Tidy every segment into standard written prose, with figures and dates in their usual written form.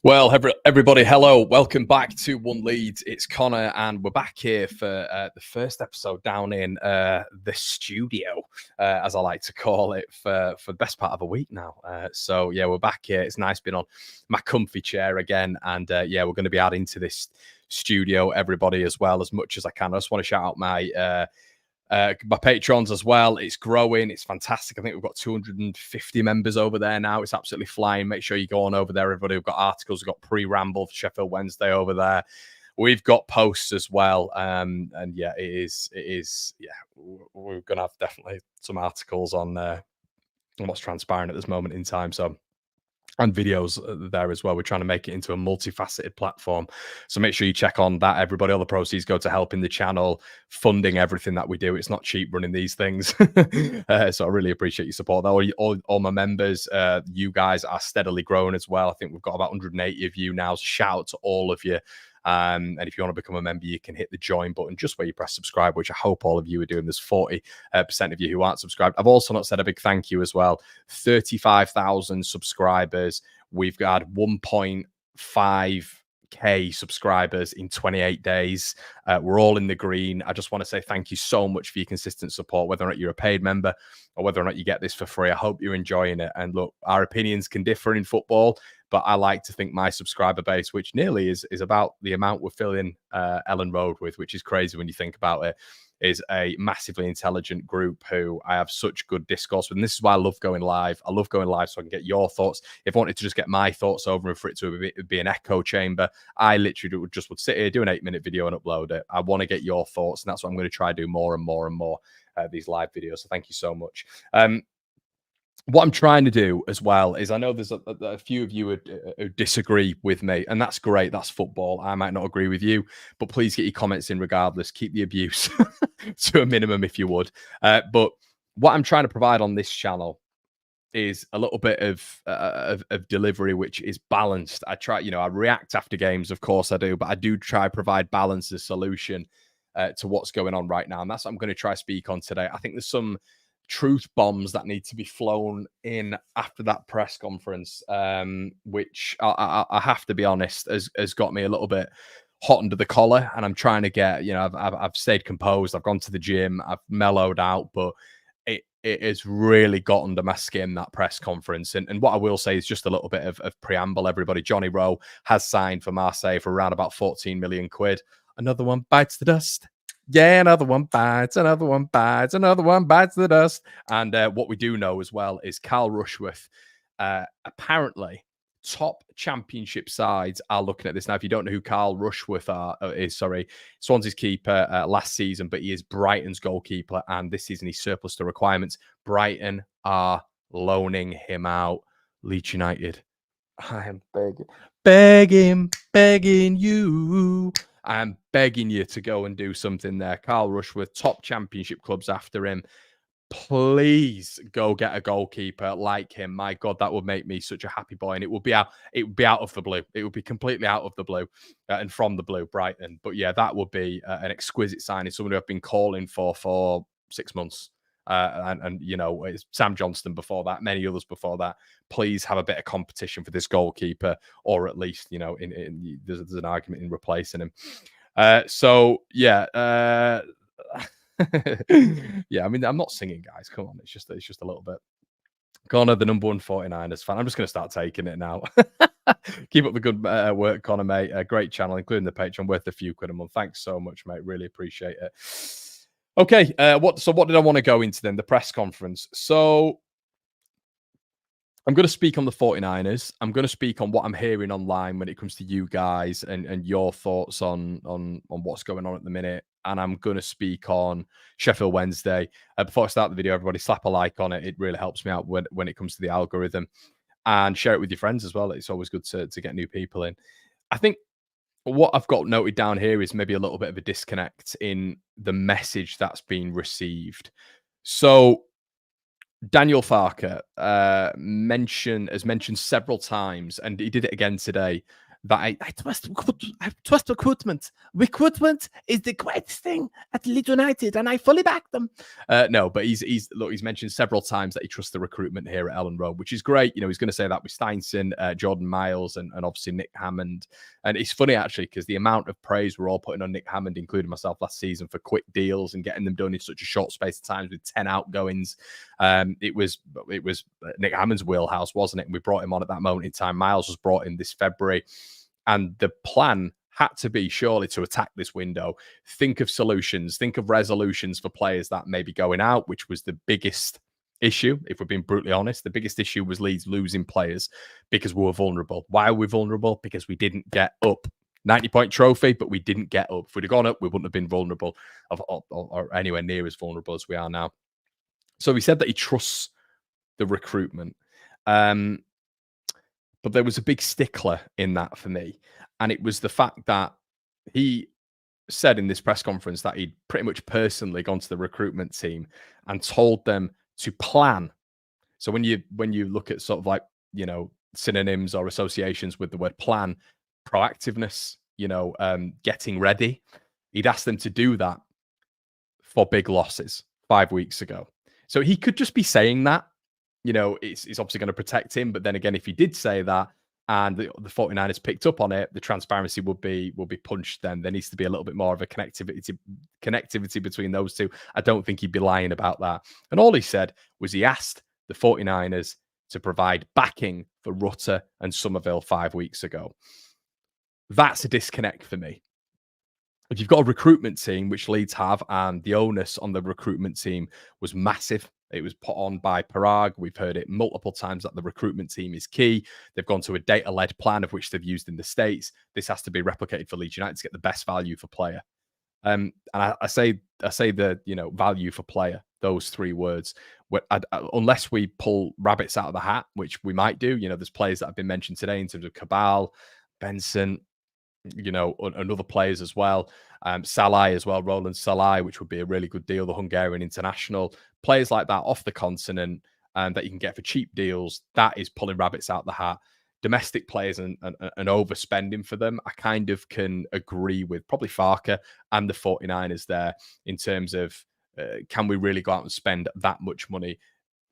Well, everybody, hello. Welcome back to One Leeds. It's Connor, and we're back here for the first episode down in the studio, as I like to call it, for the best part of a week now. So, yeah, we're back here. It's nice being on my comfy chair again. And, yeah, we're going to be adding to this studio, everybody, as well, as much as I can. I just want to shout out my patrons as well. It's growing. It's fantastic. I think we've got 250 members over there now. It's absolutely flying. Make sure you go on over there, everybody. We've got articles. We've got pre-ramble for Sheffield Wednesday over there. We've got posts as well. And yeah, it is. Yeah, we're going to have definitely some articles on what's transpiring at this moment in time. So, and videos there as well. We're trying to make it into a multifaceted platform. So make sure you check on that, everybody. All the proceeds go to helping the channel, funding everything that we do. It's not cheap running these things. So I really appreciate your support. All my members, you guys are steadily growing as well. I think we've got about 180 of you now. So shout out to all of you. And if you want to become a member, you can hit the join button just where you press subscribe, which I hope all of you are doing. There's 40% of you who aren't subscribed. I've also not said a big thank you as well. 35,000 subscribers. We've got 1.5K subscribers in 28 days. We're all in the green. I just want to say thank you so much for your consistent support, whether or not you're a paid member or whether or not you get this for free. I hope you're enjoying it. And look, our opinions can differ in football, but I like to think my subscriber base, which nearly is about the amount we're filling Ellen Road with, which is crazy when you think about it, is a massively intelligent group who I have such good discourse with. And this is why I love going live. I love going live so I can get your thoughts. If I wanted to just get my thoughts over and for it to be an echo chamber, I literally would sit here, do an 8-minute video and upload it. I want to get your thoughts, and that's what I'm going to try to do more and more and more, these live videos. So thank you so much. What I'm trying to do as well is, I know there's a few of you who disagree with me, and that's great. That's football. I might not agree with you, but please get your comments in regardless. Keep the abuse to a minimum if you would. But what I'm trying to provide on this channel is a little bit of delivery, which is balanced. I try, I react after games, of course I do, but I do try to provide balance as solution to what's going on right now. And that's what I'm going to try to speak on today. I think there's some truth bombs that need to be flown in after that press conference, which I have to be honest has got me a little bit hot under the collar, and I'm trying to get, I've stayed composed. I've gone to the gym, I've mellowed out, but it has really got under my skin, that press conference. And what I will say is just a little bit of preamble, everybody. Johnny Rowe has signed for Marseille for around about 14 million quid. Another one bites the dust. Yeah, another one bites, another one bites, another one bites the dust. And what we do know as well is Carl Rushworth, apparently top championship sides are looking at this. Now, if you don't know who Carl Rushworth is, Swansea's keeper last season, but he is Brighton's goalkeeper. And this season he's surplus to requirements. Brighton are loaning him out. Leeds United, I am begging you. I'm begging you to go and do something there. Carl Rushworth, top championship clubs after him. Please go get a goalkeeper like him. My God, that would make me such a happy boy. And it would be out of the blue. It would be completely out of the blue and from the blue, Brighton. But yeah, that would be an exquisite signing. Someone who I've been calling for 6 months. And it's Sam Johnston before that, many others before that. Please have a bit of competition for this goalkeeper, or at least, there's an argument in replacing him. So yeah, yeah. I mean, I'm not singing, guys. Come on, it's just a little bit. Connor, the number one 49ers fan. I'm just going to start taking it now. Keep up the good work, Connor, mate. A great channel, including the Patreon, worth a few quid a month. Thanks so much, mate. Really appreciate it. Okay, what did I want to go into then? The press conference. So I'm going to speak on the 49ers. I'm going to speak on what I'm hearing online when it comes to you guys and your thoughts on what's going on at the minute. And I'm going to speak on Sheffield Wednesday. Before I start the video, everybody slap a like on it. It really helps me out when it comes to the algorithm. And share it with your friends as well. It's always good to get new people in. I think what I've got noted down here is maybe a little bit of a disconnect in the message that's been received. So Daniel Farke has mentioned several times, and he did it again today, that I trust recruitment. Recruitment is the greatest thing at Leeds United, and I fully back them. No, but he's mentioned several times that he trusts the recruitment here at Ellen Road, which is great. You know, he's going to say that with Steinson, Jordan Miles, and obviously Nick Hammond. And it's funny actually because the amount of praise we're all putting on Nick Hammond, including myself last season, for quick deals and getting them done in such a short space of time with 10 outgoings. It was Nick Hammond's wheelhouse, wasn't it? And we brought him on at that moment in time. Miles was brought in this February. And the plan had to be surely to attack this window, think of solutions, think of resolutions for players that may be going out, which was the biggest issue. If we're being brutally honest, the biggest issue was Leeds losing players because we were vulnerable. Why are we vulnerable? Because we didn't get up. 90-point trophy, but we didn't get up. If we'd have gone up, we wouldn't have been vulnerable or anywhere near as vulnerable as we are now. So he said that he trusts the recruitment. But there was a big stickler in that for me. And it was the fact that he said in this press conference that he'd pretty much personally gone to the recruitment team and told them to plan. So when you look at sort of like, you know, synonyms or associations with the word plan, proactiveness, you know, getting ready, he'd asked them to do that for big losses 5 weeks ago. So he could just be saying that. You know, it's obviously going to protect him. But then again, if he did say that and the 49ers picked up on it, the transparency will be punched then. There needs to be a little bit more of a connectivity between those two. I don't think he'd be lying about that. And all he said was he asked the 49ers to provide backing for Rutter and Somerville 5 weeks ago. That's a disconnect for me. If you've got a recruitment team, which Leeds have, and the onus on the recruitment team was massive. It was put on by Parag. We've heard it multiple times that the recruitment team is key. They've gone to a data-led plan of which they've used in the States. This has to be replicated for Leeds United to get the best value for player. And I say the, you know, value for player, those three words. Unless we pull rabbits out of the hat, which we might do. You know, there's players that have been mentioned today in terms of Cabal, Benson, you know, and other players as well. Salai as well, Roland Salai, which would be a really good deal, the Hungarian international. Players like that off the continent that you can get for cheap deals, that is pulling rabbits out the hat. Domestic players and overspending for them, I kind of can agree with probably Farke and the 49ers there in terms of can we really go out and spend that much money?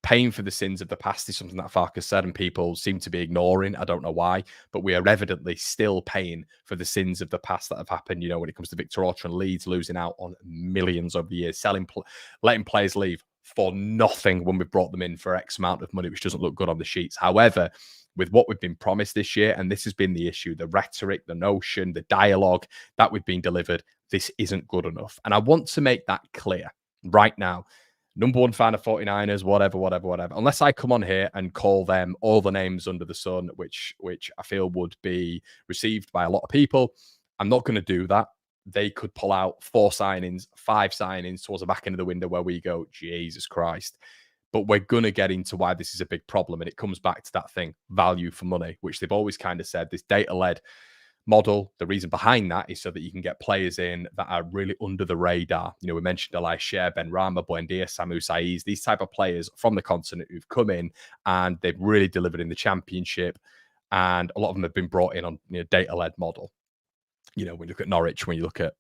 Paying for the sins of the past is something that Farke said, and people seem to be ignoring. I don't know why, but we are evidently still paying for the sins of the past that have happened. You know, when it comes to Victor Orta and Leeds losing out on millions over the years, letting players leave for nothing when we brought them in for X amount of money, which doesn't look good on the sheets. However, with what we've been promised this year, and this has been the issue, the rhetoric, the notion, the dialogue that we've been delivered, this isn't good enough. And I want to make that clear right now. Number one fan of 49ers, whatever. Unless I come on here and call them all the names under the sun, which I feel would be received by a lot of people, I'm not going to do that. They could pull out 4 signings, 5 signings towards the back end of the window where we go, Jesus Christ. But we're going to get into why this is a big problem. And it comes back to that thing, value for money, which they've always kind of said, this data-led model. The reason behind that is so that you can get players in that are really under the radar. You know, we mentioned Elisha, Ben Rama, Buendia, Samu Saiz, these type of players from the continent who've come in and they've really delivered in the championship. And a lot of them have been brought in on, you know, data-led model. You know, when you look at Norwich, when you look at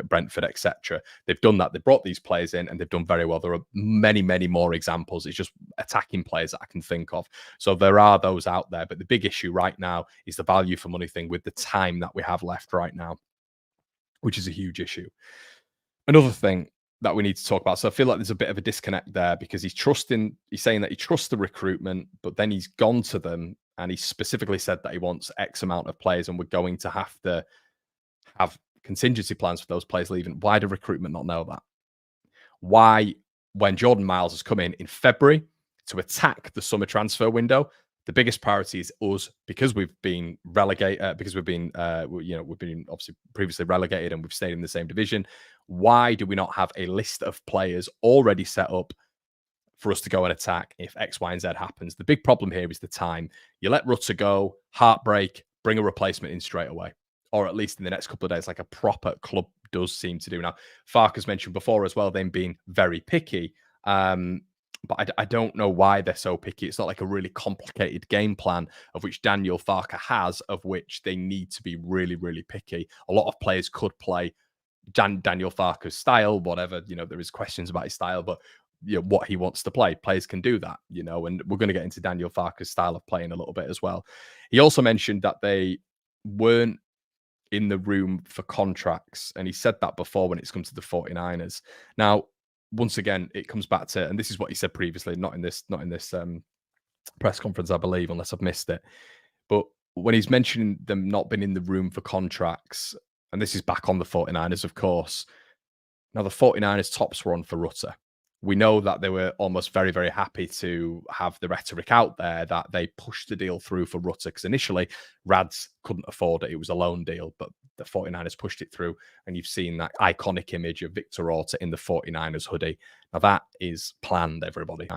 Brentford, etc., they've done that. They brought these players in and they've done very well. There are many, many more examples. It's just attacking players that I can think of. So there are those out there. But the big issue right now is the value for money thing with the time that we have left right now, which is a huge issue. Another thing that we need to talk about. So I feel like there's a bit of a disconnect there because he's saying that he trusts the recruitment, but then he's gone to them and he specifically said that he wants X amount of players and we're going to have to have contingency plans for those players leaving. Why do recruitment not know that? Why, when Jordan Miles has come in February to attack the summer transfer window, the biggest priority is us because we've been relegated, because we've been obviously previously relegated and we've stayed in the same division. Why do we not have a list of players already set up for us to go and attack if X, Y, and Z happens? The big problem here is the time. You let Rutter go, heartbreak, bring a replacement in straight away, or at least in the next couple of days, like a proper club does seem to do. Now, Farke has mentioned before as well, them being very picky. But I don't know why they're so picky. It's not like a really complicated game plan of which Daniel Farke has, of which they need to be really, really picky. A lot of players could play Daniel Farke's style, whatever, there is questions about his style, but what he wants to play, players can do that, and we're going to get into Daniel Farke's style of playing a little bit as well. He also mentioned that they weren't in the room for contracts, and he said that before when it's come to the 49ers. Now, once again, it comes back to, and this is what he said previously, not in this press conference, I believe, unless I've missed it. But when he's mentioning them not being in the room for contracts, and this is back on the 49ers, of course. Now, the 49ers tops were on for Rutter. We know that they were almost very, very happy to have the rhetoric out there that they pushed the deal through for Rutter, because initially Rads couldn't afford it. It was a loan deal, but the 49ers pushed it through, and you've seen that iconic image of Victor Orta in the 49ers hoodie. Now, that is planned, everybody.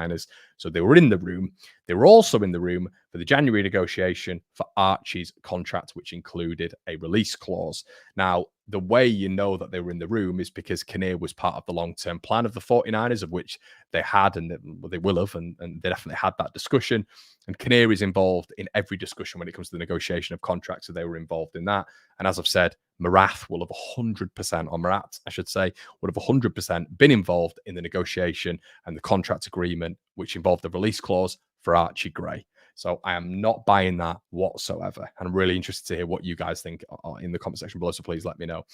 So they were in the room. They were also in the room for the January negotiation for Archie's contract, which included a release clause. Now, the way you know that they were in the room is because Kinnear was part of the long-term plan of the 49ers, of which they had, and they will have, and they definitely had that discussion. And Kinnear is involved in every discussion when it comes to the negotiation of contracts, so they were involved in that. And as I've said, Marath will have 100%, or Marat, I should say, would have 100% been involved in the negotiation and the contract agreement, which involved the release clause for Archie Gray. So I am not buying that whatsoever. And I'm really interested to hear what you guys think in the comment section below. So please let me know.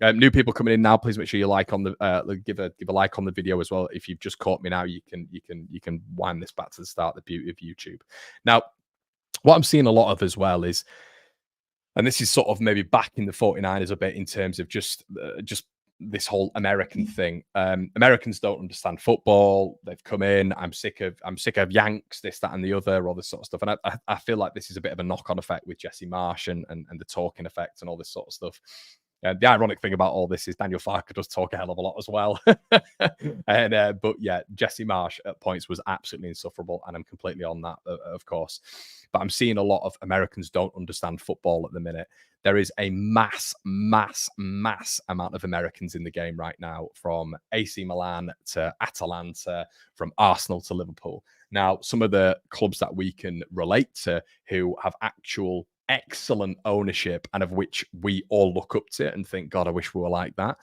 New people coming in now, please make sure you like on the give a like on the video as well. If you've just caught me now, you can wind this back to the start. The beauty of YouTube. Now, what I'm seeing a lot of as well is, and this is sort of maybe back in the 49ers a bit in terms of just this whole American thing. Americans don't understand football. They've come in. I'm sick of Yanks, this, that, and the other, all this sort of stuff. And I feel like this is a bit of a knock-on effect with Jesse Marsh and the talking effect and all this sort of stuff. The ironic thing about all this is Daniel Farke does talk a hell of a lot as well. But yeah, Jesse Marsh at points was absolutely insufferable, and I'm completely on that, of course. But I'm seeing a lot of Americans don't understand football at the minute. There is a mass amount of Americans in the game right now, from AC Milan to Atalanta, from Arsenal to Liverpool. Now, some of the clubs that we can relate to who have actual excellent ownership and of which we all look up to and think, God, I wish we were like that.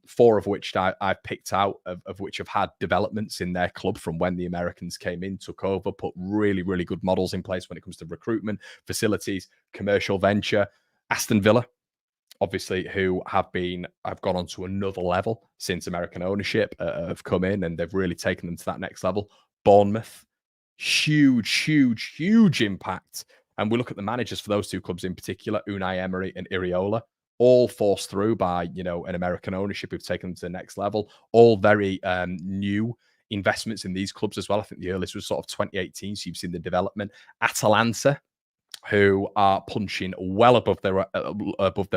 4 of which I've picked out, of which have had developments in their club from when the Americans came in, took over, put really, really good models in place when it comes to recruitment, facilities, commercial venture. Aston Villa, obviously, who have gone on to another level since American ownership have come in, and they've really taken them to that next level. Bournemouth, huge impact. And we look at the managers for those 2 clubs in particular, Unai Emery and Iriola, all forced through by, an American ownership who've taken them to the next level, all very new investments in these clubs as well. I think the earliest was sort of 2018, so you've seen the development. Atalanta, who are punching well above their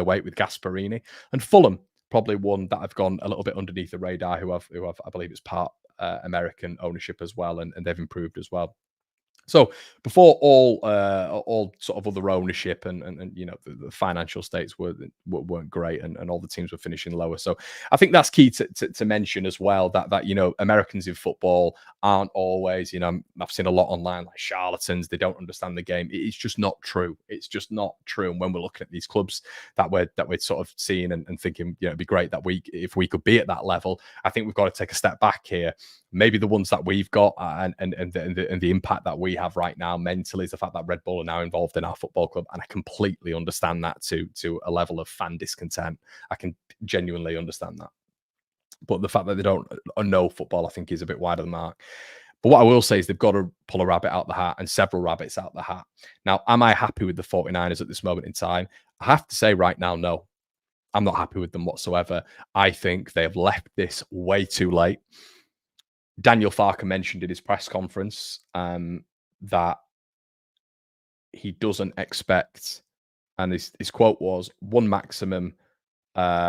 weight with Gasparini, and Fulham, probably one that have gone a little bit underneath the radar, who have I believe it's part American ownership as well, and they've improved as well. So before all sort of other ownership and the financial states weren't great, and all the teams were finishing lower. So I think that's key to mention as well, that Americans in football aren't always, I've seen a lot online like charlatans. They don't understand the game. It's just not true. It's just not true. And when we're looking at these clubs that we're sort of seeing and thinking, it'd be great that if we could be at that level, I think we've got to take a step back here. Maybe the ones that we've got and the impact that we have right now mentally is the fact that Red Bull are now involved in our football club, and I completely understand that to a level of fan discontent. I can genuinely understand that, but the fact that they don't know football, I think, is a bit wide of the mark. But what I will say is they've got to pull a rabbit out the hat, and several rabbits out the hat. Now, am I happy with the 49ers at this moment in time? I have to say right now, no. I'm not happy with them whatsoever. I think they have left this way too late. Daniel Farke mentioned in his press conference that he doesn't expect, and his quote was, one maximum or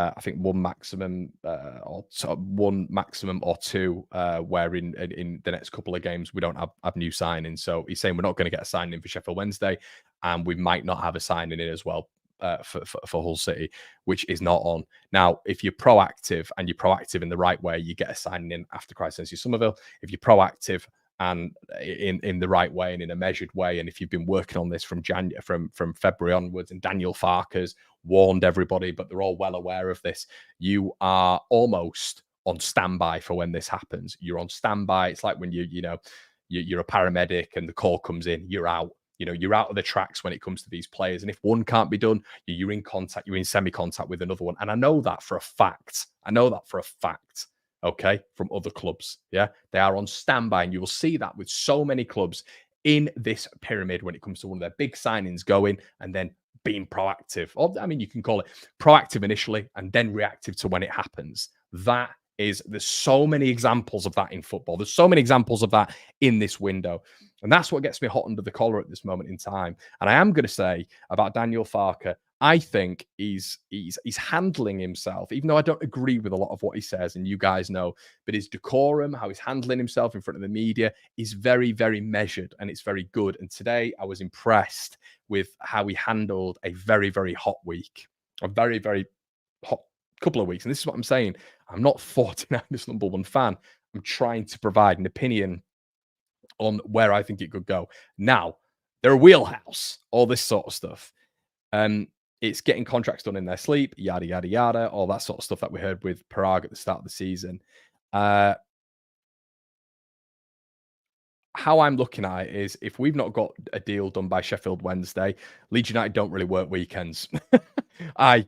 two, where in the next couple of games we don't have new signings. So he's saying we're not going to get a signing in for Sheffield Wednesday, and we might not have a signing in as well for Hull City, which is not on. Now, if you're proactive and you're proactive in the right way, you get a signing in after Christ Somerville. If you're proactive and in the right way and in a measured way, and if you've been working on this from from February onwards, and Daniel Farke's warned everybody, but they're all well aware of this, you are almost on standby for when this happens. You're on standby. It's like when you're a paramedic and the call comes in, you're out. You're out of the tracks when it comes to these players. And if one can't be done, you're in contact, you're in semi-contact with another one. And I know that for a fact. Okay, from other clubs. Yeah, they are on standby. And you will see that with so many clubs in this pyramid when it comes to one of their big signings going and then being proactive. Or, I mean, you can call it proactive initially and then reactive to when it happens. There's so many examples of that in football. There's so many examples of that in this window. And that's what gets me hot under the collar at this moment in time. And I am going to say about Daniel Farke, I think he's handling himself, even though I don't agree with a lot of what he says, and you guys know, but his decorum, how he's handling himself in front of the media is very, very measured and it's very good. And today I was impressed with how he handled a very, very hot week, a very, very hot couple of weeks. And this is what I'm saying. I'm not 49ers number one fan. I'm trying to provide an opinion on where I think it could go. Now, their wheelhouse, all this sort of stuff. It's getting contracts done in their sleep, yada, yada, yada, all that sort of stuff that we heard with Parag at the start of the season. How I'm looking at it is if we've not got a deal done by Sheffield Wednesday, Leeds United don't really work weekends. I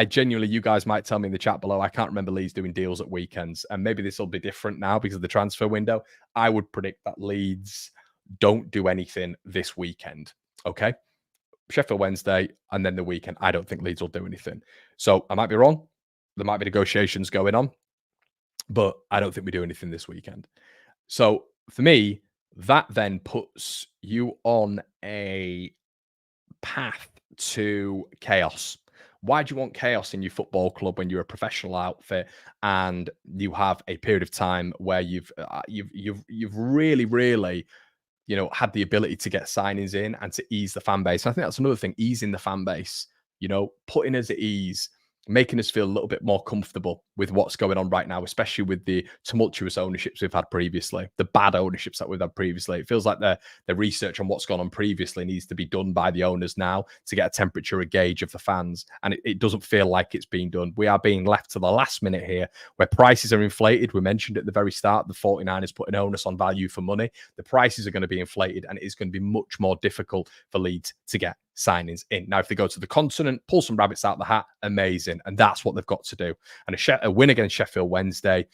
genuinely, you guys might tell me in the chat below, I can't remember Leeds doing deals at weekends. And maybe this will be different now because of the transfer window. I would predict that Leeds don't do anything this weekend. Okay. Sheffield Wednesday and then the weekend. I don't think Leeds will do anything. So I might be wrong. There might be negotiations going on, but I don't think we do anything this weekend. So for me, that then puts you on a path to chaos. Why do you want chaos in your football club when you're a professional outfit and you have a period of time where you've really, really, had the ability to get signings in and to ease the fan base? And I think that's another thing, easing the fan base, putting us at ease, making us feel a little bit more comfortable with what's going on right now, especially with the tumultuous ownerships we've had previously, the bad ownerships that we've had previously. It feels like the research on what's gone on previously needs to be done by the owners now to get a temperature, a gauge of the fans. And it doesn't feel like it's being done. We are being left to the last minute here where prices are inflated. We mentioned at the very start, the 49ers put an onus on value for money. The prices are going to be inflated and it's going to be much more difficult for Leeds to get signings in. Now, if they go to the continent, pull some rabbits out of the hat, amazing. And that's what they've got to do. And a win against Sheffield Wednesday,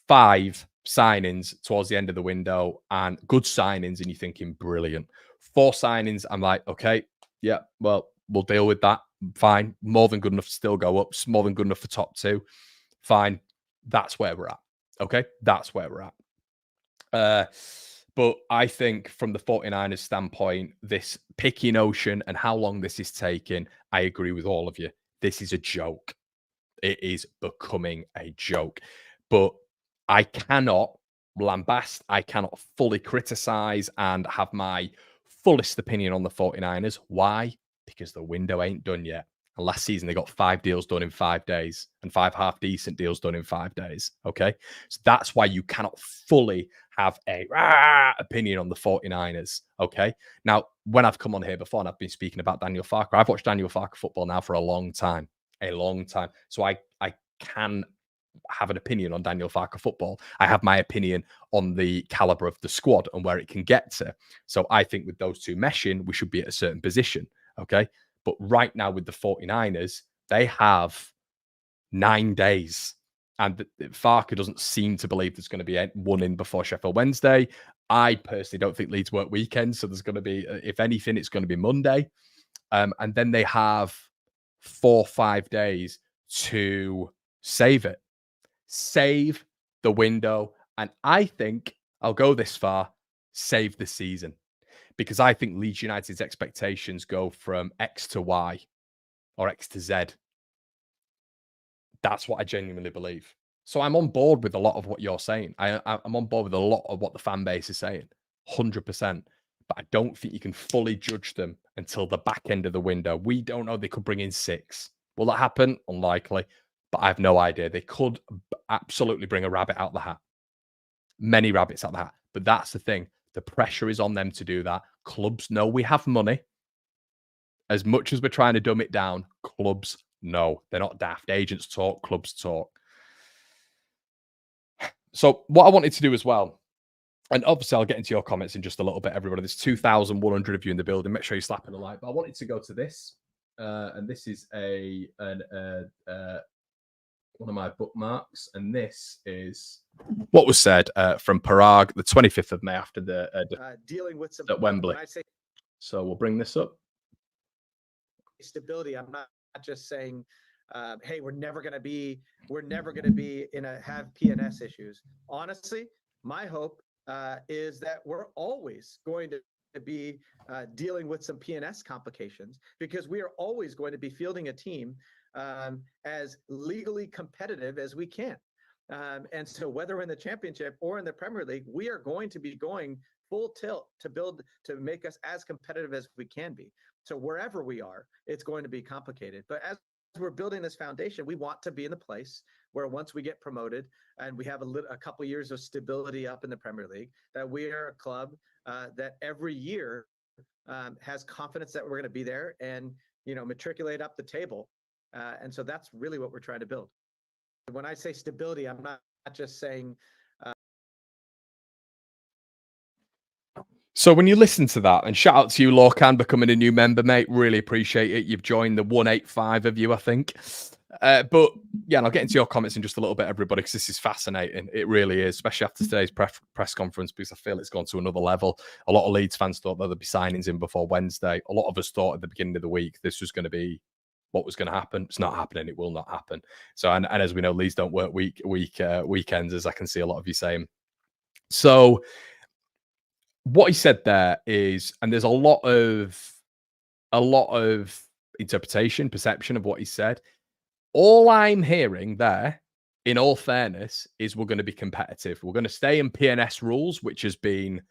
5 signings towards the end of the window and good signings. And you're thinking, brilliant. 4 signings. I'm like, okay, yeah, well, we'll deal with that. Fine. More than good enough to still go up. More than good enough for top 2. Fine. That's where we're at. Okay. That's where we're at. But I think from the 49ers standpoint, this picky notion and how long this is taking, I agree with all of you. This is a joke. It is becoming a joke. But I cannot lambast, I cannot fully criticize and have my fullest opinion on the 49ers. Why? Because the window ain't done yet. And last season, they got 5 deals done in 5 days and 5 half-decent deals done in 5 days. Okay? So that's why you cannot fully have a opinion on the 49ers. Okay? Now, when I've come on here before and I've been speaking about Daniel Farke, I've watched Daniel Farke football now for a long time. A long time. So I can have an opinion on Daniel Farke football. I have my opinion on the caliber of the squad and where it can get to. So I think with those two meshing, we should be at a certain position. Okay? But right now with the 49ers, they have 9 days. And Farke doesn't seem to believe there's going to be one in before Sheffield Wednesday. I personally don't think Leeds work weekends. So there's going to be, if anything, it's going to be Monday. And then they have 4 or 5 days to save it. Save the window. And I think I'll go this far, save the season. Because I think Leeds United's expectations go from X to Y or X to Z. That's what I genuinely believe. So I'm on board with a lot of what you're saying. I'm on board with a lot of what the fan base is saying. 100%. but I don't think you can fully judge them until the back end of the window. We don't know. They could bring in 6. Will that happen? Unlikely, but I have no idea. They could absolutely bring a rabbit out the hat. Many rabbits out the hat. But that's the thing. The pressure is on them to do that. Clubs know we have money. As much as we're trying to dumb it down, clubs know. They're not daft. Agents talk, clubs talk. So what I wanted to do as well, and obviously I'll get into your comments in just a little bit, everybody. There's 2,100 of you in the building. Make sure you're slapping a like. But I wanted to go to this. And this is one of my bookmarks. And this is what was said from Parag, the 25th of May after the dealing with some at Wembley. When I say So we'll bring this up. Stability, I'm not just saying, hey, we're never going to be have PNS issues. Honestly, my hope is that we're always going to be dealing with some PNS complications, because we are always going to be fielding a team as legally competitive as we can. And so whether in the championship or in the Premier League, we are going to be going full tilt to make us as competitive as we can be. So wherever we are, it's going to be complicated. But as we're building this foundation, we want to be in the place where once we get promoted and we have a couple years of stability up in the Premier League, that we are a club that every year has confidence that we're going to be there and, matriculate up the table. And so that's really what we're trying to build. When I say stability, I'm not just saying. So when you listen to that, and shout out to you, Lorcan, becoming a new member, mate. Really appreciate it. You've joined the 185 of you, I think. But yeah, and I'll get into your comments in just a little bit, everybody, because this is fascinating. It really is, especially after today's press conference, because I feel it's gone to another level. A lot of Leeds fans thought there'd be signings in before Wednesday. A lot of us thought at the beginning of the week this was going to be what was going to happen. It's not happening. It will not happen. So, and as we know, Leeds don't work weekends, as I can see a lot of you saying. So what he said there is, and there's a lot of interpretation, perception of what he said. All I'm hearing there, in all fairness, is we're going to be competitive. We're going to stay in PNS rules, which has been,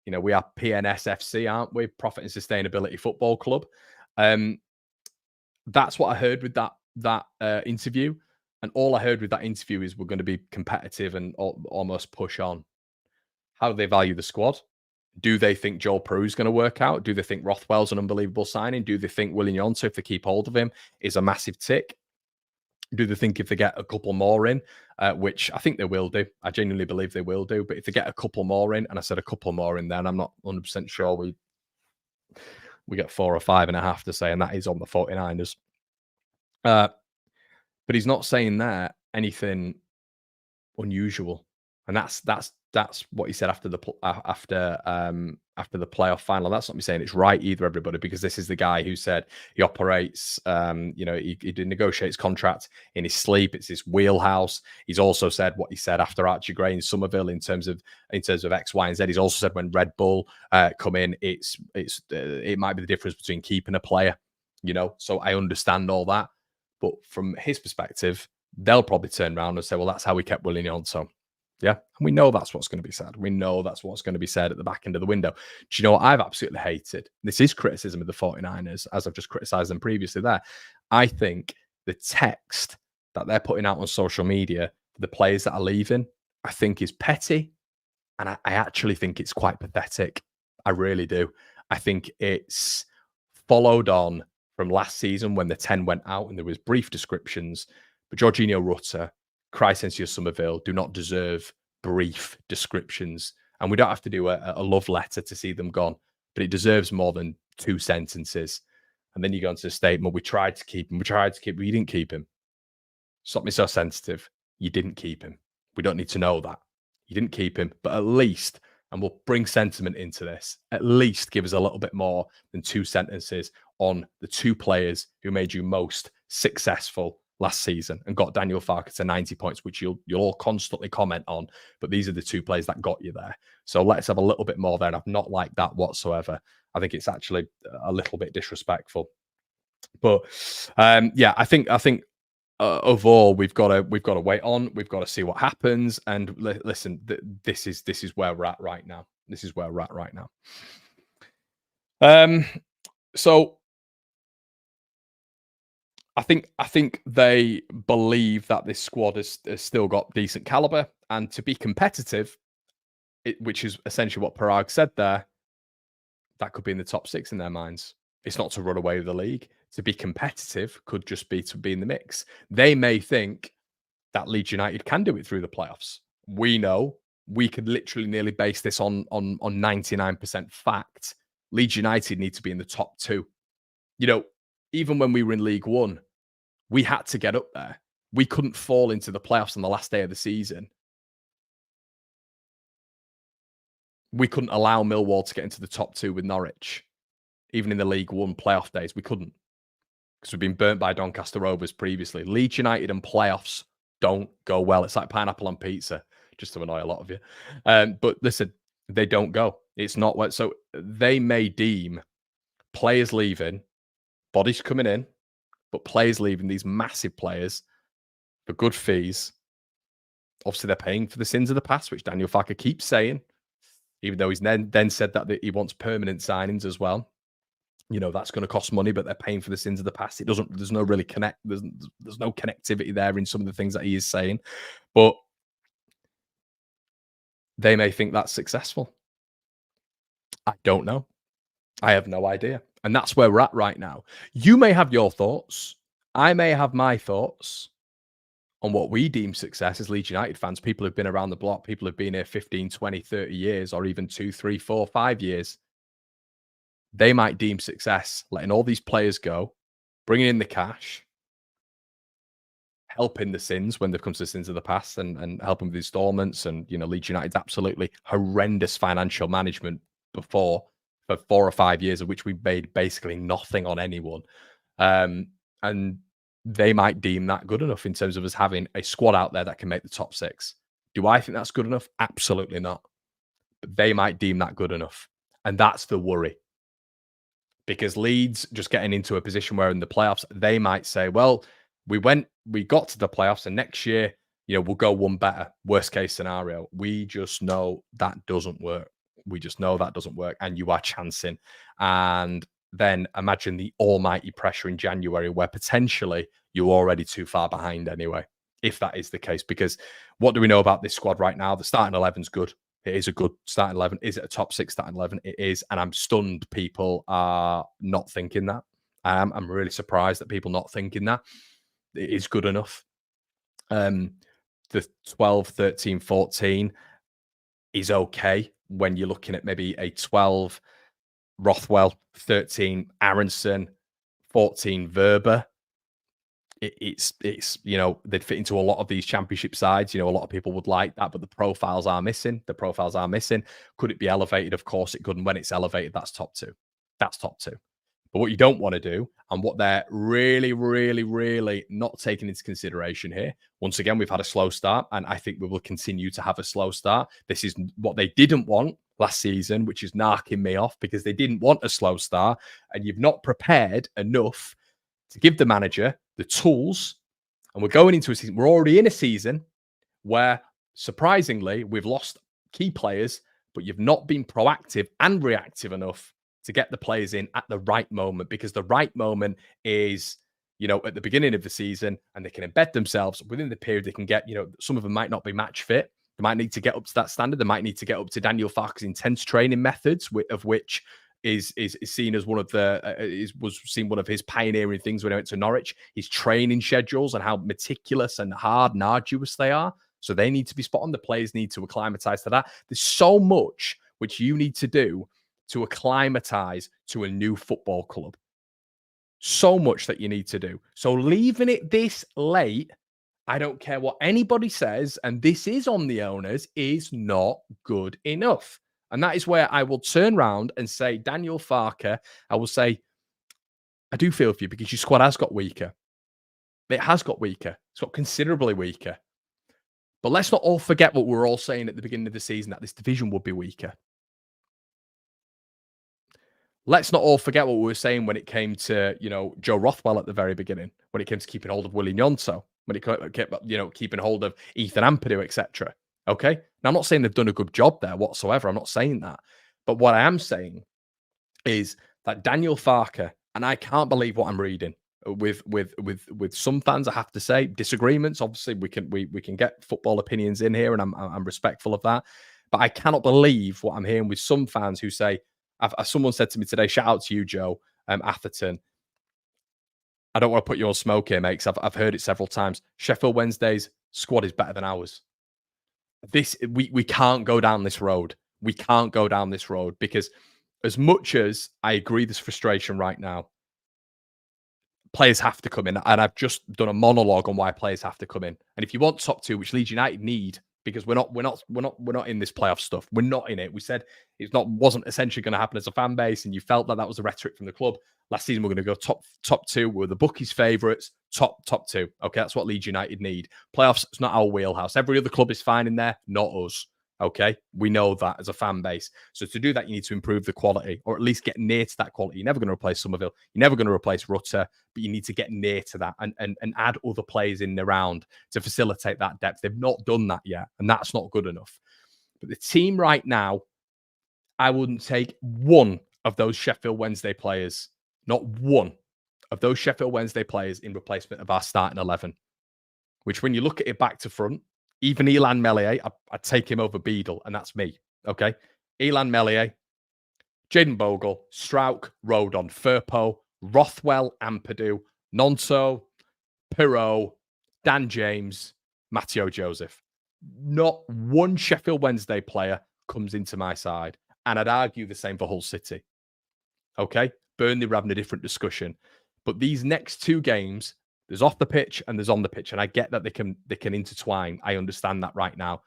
we are PNS FC, aren't we? Profit and Sustainability Football Club. That's what I heard with that interview. And all I heard with that interview is we're going to be competitive and almost push on. How do they value the squad? Do they think Joel Peru's going to work out? Do they think Rothwell's an unbelievable signing? Do they think Willian Yonto, if they keep hold of him, is a massive tick? Do they think if they get a couple more in, which I think they will do, I genuinely believe they will do, but if they get a couple more in, and I said a couple more in, then I'm not 100% sure we get 4 or 5.5 to say, and that is on the 49ers. But he's not saying there anything unusual, and that's what he said after the playoff final. That's not me saying it's right either, everybody, because this is the guy who said he operates, he negotiates contract in his sleep. It's his wheelhouse. He's also said what he said after Archie Gray in Somerville in terms of X, Y, and Z. He's also said when Red Bull come in, it might be the difference between keeping a player, So I understand all that, but from his perspective, they'll probably turn around and say, well, that's how we kept Willian Yonto. Yeah, and we know that's what's going to be said. We know that's what's going to be said at the back end of the window. Do you know what I've absolutely hated? This is criticism of the 49ers, as I've just criticised them previously there. I think the text that they're putting out on social media, the players that are leaving, I think is petty. And I actually think it's quite pathetic. I really do. I think it's followed on from last season when the 10 went out and there was brief descriptions. But Jorginho Rutter, Crysencio Somerville do not deserve brief descriptions. And we don't have to do a love letter to see them gone, but it deserves more than 2 sentences. And then you go into a statement, we tried to keep him, but you didn't keep him. Stop me so sensitive. You didn't keep him. We don't need to know that. You didn't keep him, but at least, and we'll bring sentiment into this, at least give us a little bit more than 2 sentences on the 2 players who made you most successful last season and got Daniel Farke to 90 points, which you'll all constantly comment on. But these are the 2 players that got you there. So let's have a little bit more there. And I've not liked that whatsoever. I think it's actually a little bit disrespectful. But yeah, I think of all, we've got to wait on. We've got to see what happens. And listen, this is where we're at right now. This is where we're at right now. So I think they believe that this squad has still got decent caliber, and to be competitive, which is essentially what Parag said there, that could be in the top 6 in their minds. It's not to run away with the league. To be competitive could just be to be in the mix. They may think that Leeds United can do it through the playoffs. We know we could literally nearly base this on 99% fact. Leeds United need to be in the top 2. You know, even when we were in League One, we had to get up there. We couldn't fall into the playoffs on the last day of the season. We couldn't allow Millwall to get into the top 2 with Norwich. Even in the League One playoff days, we couldn't, because we've been burnt by Doncaster Rovers previously. Leeds United and playoffs don't go well. It's like pineapple on pizza, just to annoy a lot of you. But listen, they don't go. It's not what. So they may deem players leaving, bodies coming in, but players leaving, these massive players for good fees. Obviously, they're paying for the sins of the past, which Daniel Farke keeps saying, even though he's then said that he wants permanent signings as well. You know, that's going to cost money, but they're paying for the sins of the past. There's no really there's no connectivity there in some of the things that he is saying, but they may think that's successful. I don't know. I have no idea. And that's where we're at right now. You may have your thoughts. I may have my thoughts on what we deem success as Leeds United fans. People who've been around the block, people who've been here 15, 20, 30 years, or even 2, 3, 4, 5 years. They might deem success letting all these players go, bringing in the cash, helping the sins when they've come to the sins of the past, and helping with installments. And, you know, Leeds United's absolutely horrendous financial management before, for 4 or 5 years, of which we made basically nothing on anyone. And they might deem that good enough in terms of us having a squad out there that can make the top 6. Do I think that's good enough? Absolutely not. But they might deem that good enough. And that's the worry. Because Leeds just getting into a position where in the playoffs, they might say, well, we got to the playoffs, and next year, you know, we'll go one better. Worst case scenario. We just know that doesn't work. We just know that doesn't work, and you are chancing. And then imagine the almighty pressure in January, where potentially you're already too far behind anyway, if that is the case. Because what do we know about this squad right now? The starting 11's good. It is a good starting 11. Is it a top 6 starting 11? It is. And I'm stunned people are not thinking that. I'm really surprised that people not thinking that. It is good enough. The 12, 13, 14 is okay when you're looking at maybe a 12 Rothwell, 13 Aronson, 14 Verber. It's you know, they'd fit into a lot of these championship sides. You know, a lot of people would like that, but the profiles are missing. Could it be elevated? Of course it could. And when it's elevated, that's top 2. That's top 2. But what you don't want to do, and what they're really, really, really not taking into consideration here, once again, we've had a slow start, and I think we will continue to have a slow start. This is what they didn't want last season, which is knocking me off, because they didn't want a slow start, and you've not prepared enough to give the manager the tools. And we're going into a season, we're already in a season where, surprisingly, we've lost key players, but you've not been proactive and reactive enough to get the players in at the right moment, because the right moment is, you know, at the beginning of the season, and they can embed themselves within the period. They can get, you know, some of them might not be match fit. They might need to get up to that standard. They might need to get up to Daniel Farke's intense training methods, of which is seen as one of the was seen one of his pioneering things when he went to Norwich. His training schedules and how meticulous and hard and arduous they are. So they need to be spot on. The players need to acclimatize to that. There's so much which you need to do to acclimatize to a new football club. So much that you need to do. So leaving it this late, I don't care what anybody says, and this is on the owners, is not good enough. And that is where I will turn around and say, Daniel Farke, I will say, I do feel for you, because your squad has got weaker. It has got weaker. It's got considerably weaker. But let's not all forget what we were all saying at the beginning of the season, that this division would be weaker. Let's not all forget what we were saying when it came to, you know, Joe Rothwell at the very beginning, when it came to keeping hold of Willie Gnonto, when it kept, you know, keeping hold of Ethan Ampadu, etc. Okay? Now, I'm not saying they've done a good job there whatsoever. I'm not saying that. But what I am saying is that Daniel Farke, and I can't believe what I'm reading. With some fans, I have to say, disagreements. Obviously, we can get football opinions in here, and I'm respectful of that. But I cannot believe what I'm hearing with some fans who say, someone said to me today, shout out to you, Joe Atherton. I don't want to put you on smoke here, mate, because I've heard it several times. Sheffield Wednesday's squad is better than ours. We can't go down this road. We can't go down this road because as much as I agree there's frustration right now, players have to come in. And I've just done a monologue on why players have to come in. And if you want top two, which Leeds United need, because we're not in this playoff stuff. We're not in it. We said wasn't essentially going to happen as a fan base, and you felt that was the rhetoric from the club. Last season we're going to go top two. We're the bookies' favourites. Top two. Okay, that's what Leeds United need. Playoffs, it's not our wheelhouse. Every other club is fine in there, not us. Okay, we know that as a fan base. So to do that, you need to improve the quality, or at least get near to that quality. You're never going to replace Somerville. You're never going to replace Rutter, but you need to get near to that and add other players in the round to facilitate that depth. They've not done that yet, and that's not good enough. But the team right now, I wouldn't take one of those Sheffield Wednesday players, not one of those Sheffield Wednesday players in replacement of our starting 11, which when you look at it back to front, even Elan Meslier, I'd take him over Beadle, and that's me. Okay. Elan Meslier, Jaden Bogle, Strauch, Rodon, Firpo, Rothwell, Ampadu, Nonto, Pirot, Dan James, Matteo Joseph. Not one Sheffield Wednesday player comes into my side. And I'd argue the same for Hull City. Okay. Burnley, we're having a different discussion. But these next two games, there's off the pitch and there's on the pitch. And I get that they can intertwine. I understand that right now.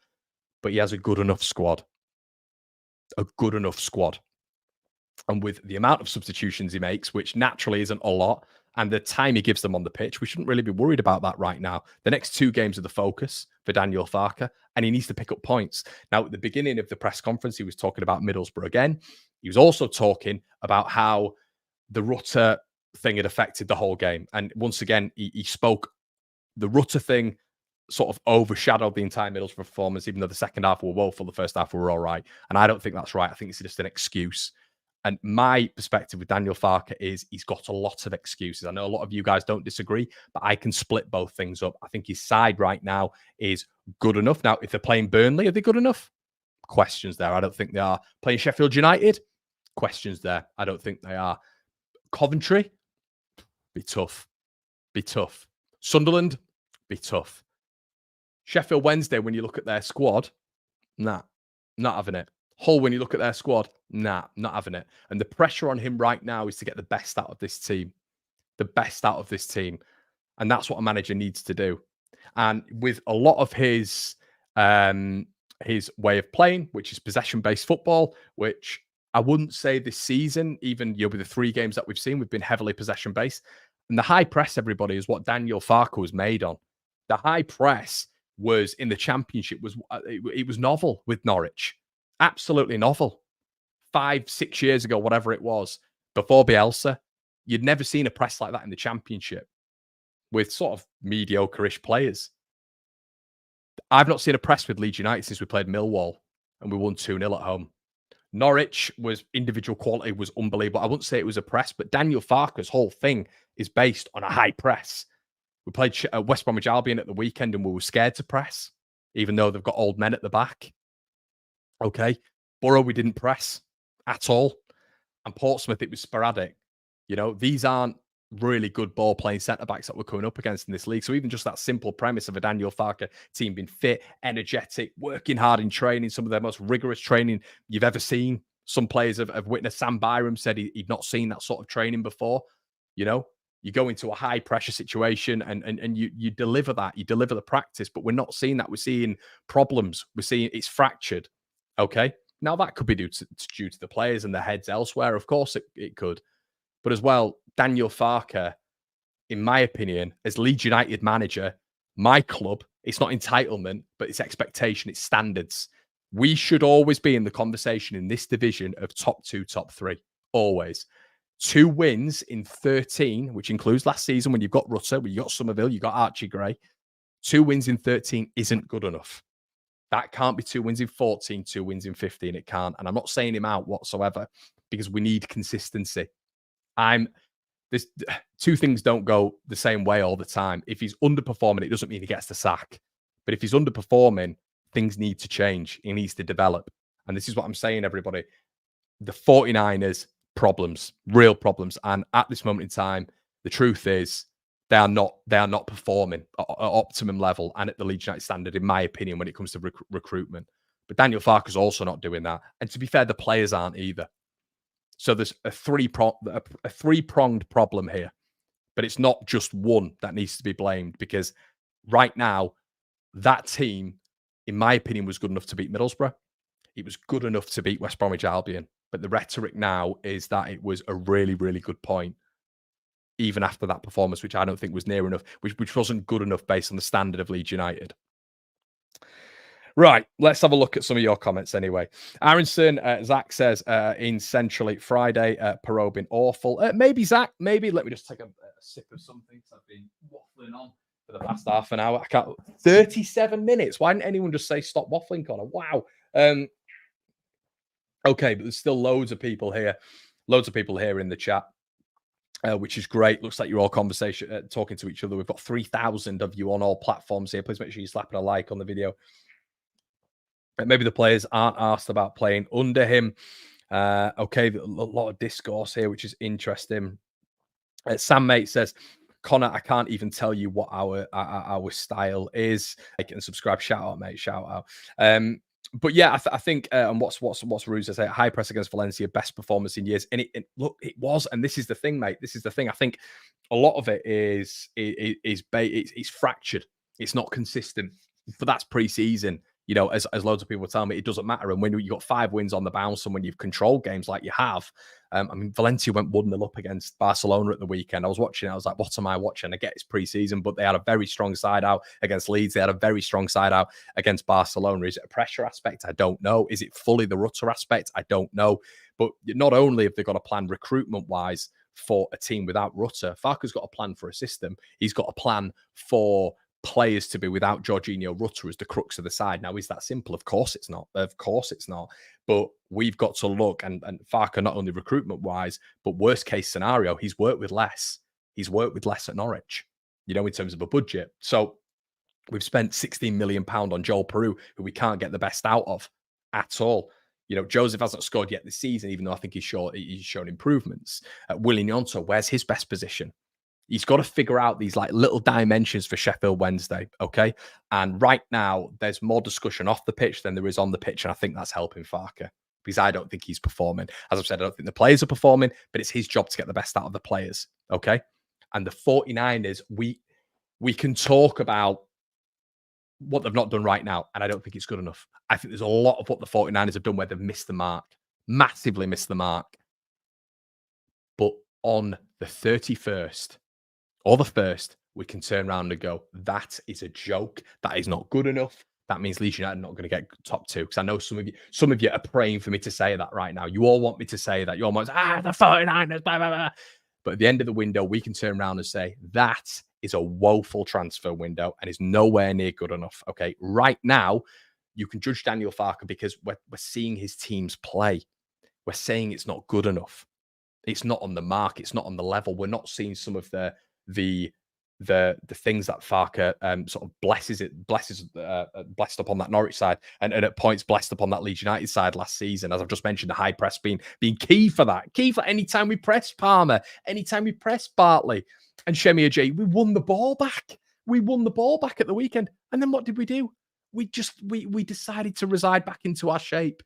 But he has a good enough squad. A good enough squad. And with the amount of substitutions he makes, which naturally isn't a lot, and the time he gives them on the pitch, we shouldn't really be worried about that right now. The next two games are the focus for Daniel Farke, and he needs to pick up points. Now, at the beginning of the press conference, he was talking about Middlesbrough again. He was also talking about how the Rutter thing had affected the whole game. And once again, he spoke, the Rutter thing sort of overshadowed the entire Middlesbrough performance, even though the second half were woeful, the first half were all right. And I don't think that's right. I think it's just an excuse. And my perspective with Daniel Farke is he's got a lot of excuses. I know a lot of you guys don't disagree, but I can split both things up. I think his side right now is good enough. Now, if they're playing Burnley, are they good enough? Questions there. I don't think they are. Playing Sheffield United? Questions there. I don't think they are. Coventry? Be tough. Be tough. Sunderland? Be tough. Sheffield Wednesday, when you look at their squad, nah, not having it. Hull, when you look at their squad, nah, not having it. And the pressure on him right now is to get the best out of this team. The best out of this team. And that's what a manager needs to do. And with a lot of his way of playing, which is possession-based football, which I wouldn't say this season, even with the 3 games that we've seen, we've been heavily possession-based. And the high press, everybody, is what Daniel Farke was made on. The high press was in the Championship, it was novel with Norwich. Absolutely novel. 5-6 years ago, whatever it was, before Bielsa, you'd never seen a press like that in the Championship with sort of mediocre-ish players. I've not seen a press with Leeds United since we played Millwall and we won 2-0 at home. Norwich was individual quality was unbelievable. I wouldn't say it was a press, but Daniel Farke's whole thing is based on a high press. We played West Bromwich Albion at the weekend and we were scared to press, even though they've got old men at the back. Okay. Borough, we didn't press at all. And Portsmouth, it was sporadic. These aren't really good ball playing centre backs that we're coming up against in this league. So even just that simple premise of a Daniel Farke team being fit, energetic, working hard in training, some of their most rigorous training you've ever seen. Some players have witnessed. Sam Byram said he'd not seen that sort of training before. You go into a high pressure situation and you deliver that. You deliver the practice, but we're not seeing that. We're seeing problems. We're seeing it's fractured. Okay. Now that could be due to the players and their heads elsewhere. Of course it could. But as well, Daniel Farke, in my opinion, as Leeds United manager, my club, it's not entitlement, but it's expectation, it's standards. We should always be in the conversation in this division of top 2, top 3. Always. 2 wins in 13, which includes last season when you've got Rutter, when you got Somerville, you got Archie Gray. 2 wins in 13 isn't good enough. That can't be 2 wins in 14, 2 wins in 15. It can't. And I'm not saying him out whatsoever because we need consistency. This two things don't go the same way all the time. If he's underperforming, it doesn't mean he gets the sack. But if he's underperforming, things need to change. He needs to develop. And this is what I'm saying, everybody. The 49ers, problems, real problems. And at this moment in time, the truth is they are not performing at optimum level and at the Leeds United standard, in my opinion, when it comes to recruitment. But Daniel Farke is also not doing that. And to be fair, the players aren't either. So there's a three-pronged problem here. But it's not just one that needs to be blamed, because right now, that team, in my opinion, was good enough to beat Middlesbrough. It was good enough to beat West Bromwich Albion. But the rhetoric now is that it was a really, really good point, even after that performance, which I don't think was near enough, which wasn't good enough based on the standard of Leeds United. Right, let's have a look at some of your comments anyway. Aronson, Zach says, in centrally Friday, Perot been awful. Maybe, Zach, maybe. Let me just take a sip of something, because I've been waffling on for the past half an hour. I can't. 37 minutes. Why didn't anyone just say stop waffling, Connor? Wow. Okay, but there's still loads of people here. Loads of people here in the chat. Which is great. Looks like you're all talking to each other. We've got 3,000 of you on all platforms here. Please make sure you're slapping a like on the video. Maybe the players aren't asked about playing under him. Okay, a lot of discourse here, which is interesting. Sam Mate says, Connor, I can't even tell you what our style is. Like and subscribe. Shout out, mate. Shout out. But yeah, I think and what's Ruse say? High press against Valencia, best performance in years. And look, it was. And this is the thing, mate. This is the thing. I think a lot of it is it's fractured. It's not consistent. But that's pre-season. You know, as loads of people tell me, it doesn't matter. And when you got 5 wins on the bounce and when you've controlled games like you have, I mean, Valencia went 1-0 up against Barcelona at the weekend. I was watching it. I was like, what am I watching? I get it's pre-season, but they had a very strong side out against Leeds. They had a very strong side out against Barcelona. Is it a pressure aspect? I don't know. Is it fully the Rutter aspect? I don't know. But not only have they got a plan recruitment-wise for a team without Rutter, Farke's got a plan for a system. He's got a plan for players to be without Jorginho Rutter as the crux of the side. Now, is that simple? Of course it's not. Of course it's not. But we've got to look, and Farke, not only recruitment-wise, but worst case scenario, he's worked with less. He's worked with less at Norwich, you know, in terms of a budget. So we've spent £16 million on Joel Peru, who we can't get the best out of at all. You know, Joseph hasn't scored yet this season, even though I think he's shown improvements. Willie Nyonto, where's his best position? He's got to figure out these like little dimensions for Sheffield Wednesday, okay? And right now, there's more discussion off the pitch than there is on the pitch, and I think that's helping Farke, because I don't think he's performing. As I've said, I don't think the players are performing, but it's his job to get the best out of the players, okay? And the 49ers, we can talk about what they've not done right now, and I don't think it's good enough. I think there's a lot of what the 49ers have done where they've missed the mark, massively missed the mark. But on the 31st, or the first, we can turn around and go, that is a joke. That is not good enough. That means Leeds United are not going to get top 2. Because I know some of you are praying for me to say that right now. You all want me to say that. You all want, the 49ers, blah, blah, blah. But at the end of the window, we can turn around and say, that is a woeful transfer window and is nowhere near good enough. Okay, right now, you can judge Daniel Farke because we're seeing his teams play. We're saying it's not good enough. It's not on the mark. It's not on the level. We're not seeing some of the things that Farke sort of blessed up on that Norwich side and at points blessed up on that Leeds United side last season. As I've just mentioned, the high press being key for that. Key for any time we press Palmer, anytime we press Bartley and Shemi Ajayi, we won the ball back. We won the ball back at the weekend. And then what did we do? We decided to reside back into our shape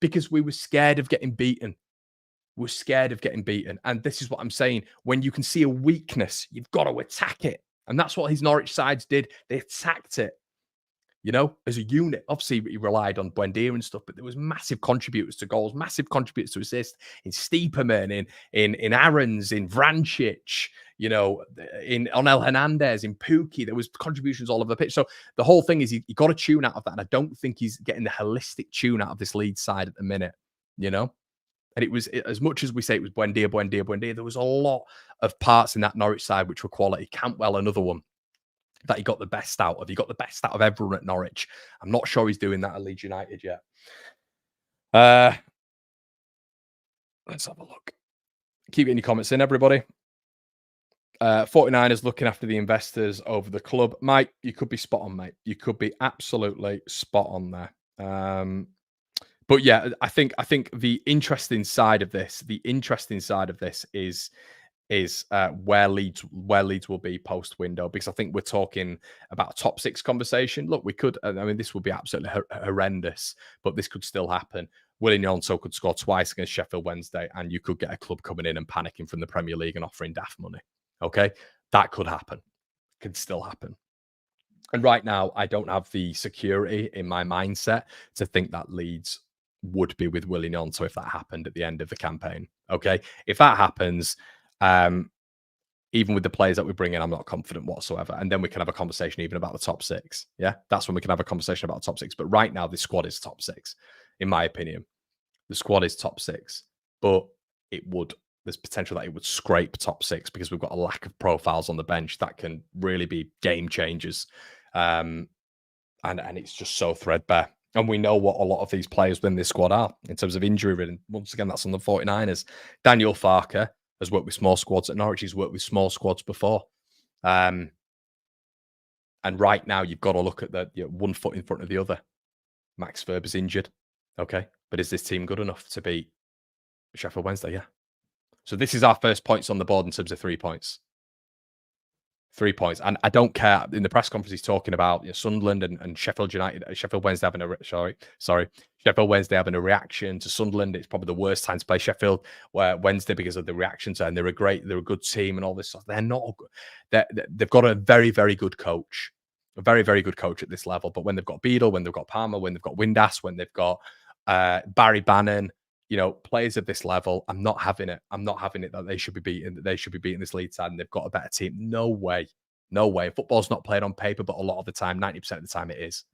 because we were scared of getting beaten. We're scared of getting beaten. And this is what I'm saying. When you can see a weakness, you've got to attack it. And that's what his Norwich sides did. They attacked it, you know, as a unit. Obviously, he relied on Buendia and stuff, but there was massive contributors to goals, massive contributors to assists in Stiepermann, in Aarons, in Vrancic, you know, in Onel Hernandez, in Pukki. There was contributions all over the pitch. So the whole thing is he got a tune out of that. And I don't think he's getting the holistic tune out of this Leeds side at the minute, you know? And it was, as much as we say it was Buendia, there was a lot of parts in that Norwich side which were quality. Cantwell, another one that he got the best out of. He got the best out of everyone at Norwich. I'm not sure he's doing that at Leeds United yet. Let's have a look. Keep getting your comments in, everybody. 49ers looking after the investors over the club. Mike, you could be spot on, mate. You could be absolutely spot on there. But yeah, I think the interesting side of this is where Leeds will be post window, because I think we're talking about a top 6 conversation. Look, we could. I mean, this would be absolutely horrendous, but this could still happen. Willie Gnonto could score twice against Sheffield Wednesday, and you could get a club coming in and panicking from the Premier League and offering daft money. Okay, that could happen. Could still happen. And right now, I don't have the security in my mindset to think that Leeds would be with Willie Gnonto if that happened at the end of the campaign. Okay, if that happens, even with the players that we bring in, I'm not confident whatsoever. And then we can have a conversation even about the top 6. Yeah, that's when we can have a conversation about the top 6. But right now, the squad is top 6, in my opinion. The squad is top 6, but there's potential that it would scrape top 6 because we've got a lack of profiles on the bench that can really be game changers. And it's just so threadbare. And we know what a lot of these players within this squad are in terms of injury ridden. Once again, that's on the 49ers. Daniel Farke has worked with small squads at Norwich. He's worked with small squads before. And right now, you've got to look at the one foot in front of the other. Max Verber's injured. Okay. But is this team good enough to beat Sheffield Wednesday? Yeah. So this is our first points on the board in terms of 3 points. 3 points. And I don't care. In the press conference, he's talking about Sunderland and Sheffield United, Sheffield Wednesday having Sheffield Wednesday having a reaction to Sunderland. It's probably the worst time to play Sheffield Wednesday because of the reactions. And they're a good team and all this stuff. They're not. They've got a very, very good coach, a very, very good coach at this level. But when they've got Beadle, when they've got Palmer, when they've got Windass, when they've got Barry Bannon, players of this level, I'm not having it. I'm not having it that they should be beating this Leeds side and they've got a better team. No way. No way. Football's not played on paper, but a lot of the time, 90% of the time it is.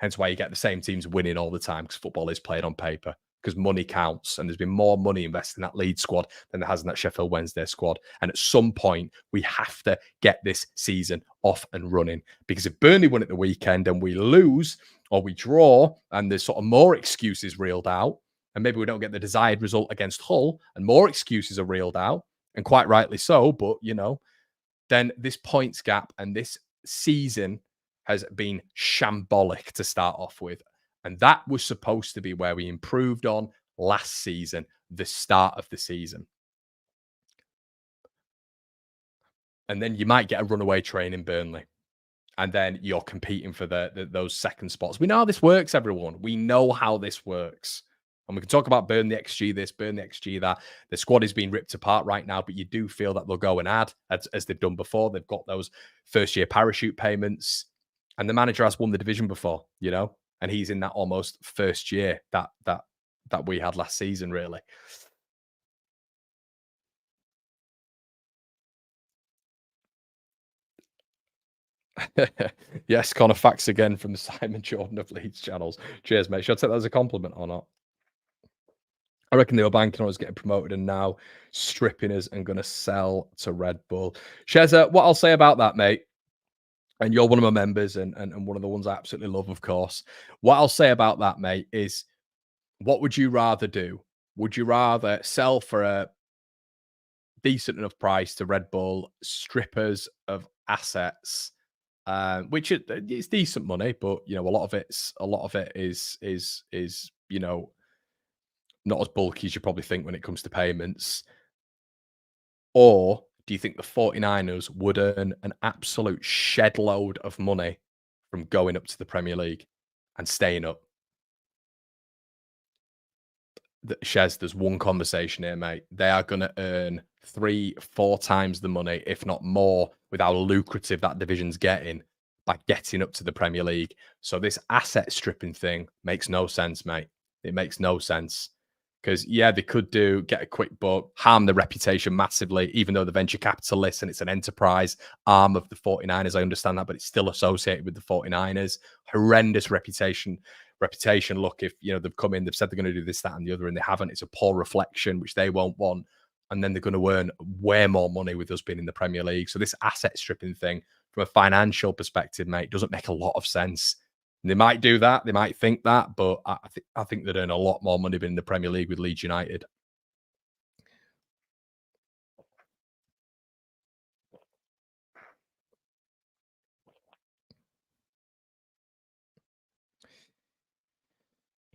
Hence why you get the same teams winning all the time, because football is played on paper, because money counts. And there's been more money invested in that Leeds squad than there has in that Sheffield Wednesday squad. And at some point, we have to get this season off and running, because if Burnley win at the weekend and we lose or we draw and there's sort of more excuses reeled out, and maybe we don't get the desired result against Hull and more excuses are reeled out, and quite rightly so, but, then this points gap and this season has been shambolic to start off with. And that was supposed to be where we improved on last season, the start of the season. And then you might get a runaway train in Burnley. And then you're competing for those second spots. We know how this works, everyone. We know how this works. And we can talk about burn the XG this, burn the XG that. The squad is being ripped apart right now, but you do feel that they'll go and add, as they've done before. They've got those first-year parachute payments. And the manager has won the division before, and he's in that almost first year that we had last season, really. Yes, Connor, facts again from the Simon Jordan of Leeds channels. Cheers, mate. Should I take that as a compliment or not? I reckon they were banking on us getting promoted and now stripping us and going to sell to Red Bull. Sheza, what I'll say about that, mate, and you're one of my members and one of the ones I absolutely love, of course. What I'll say about that, mate, is what would you rather do? Would you rather sell for a decent enough price to Red Bull, strippers of assets, which it's decent money, but a lot of it is not as bulky as you probably think when it comes to payments? Or do you think the 49ers would earn an absolute shed load of money from going up to the Premier League and staying up? Shez, there's one conversation here, mate. They are going to earn 3-4 times the money, if not more, with how lucrative that division's getting by getting up to the Premier League. So this asset stripping thing makes no sense, mate. It makes no sense. Because, yeah, they could get a quick buck, harm the reputation massively, even though the venture capitalists and it's an enterprise arm of the 49ers. I understand that, but it's still associated with the 49ers. Horrendous reputation. Look, if, they've come in, they've said they're going to do this, that, and the other, and they haven't. It's a poor reflection, which they won't want. And then they're going to earn way more money with us being in the Premier League. So this asset stripping thing, from a financial perspective, mate, doesn't make a lot of sense. They might do that. They might think that, but I think they'd earn a lot more money being in the Premier League with Leeds United.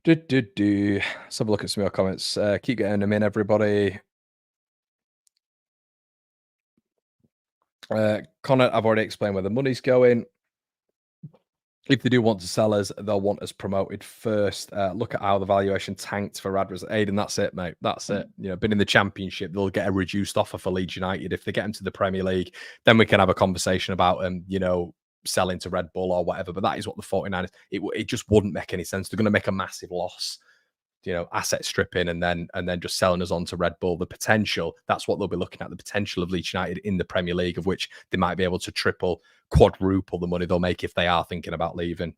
Let's have a look at some of your comments. Keep getting them in, everybody. Connor, I've already explained where the money's going. If they do want to sell us, they'll want us promoted first. Look at how the valuation tanked for Radras. Aiden, that's it, mate. That's it. You know, been in the Championship, they'll get a reduced offer for Leeds United. If they get them to the Premier League, then we can have a conversation about them, you know, selling to Red Bull or whatever. But that is what the 49ers, it just wouldn't make any sense. They're going to make a massive loss, you know, asset stripping and then just selling us on to Red Bull. The potential, that's what they'll be looking at, the potential of Leeds United in the Premier League, of which they might be able to triple, quadruple the money they'll make if they are thinking about leaving.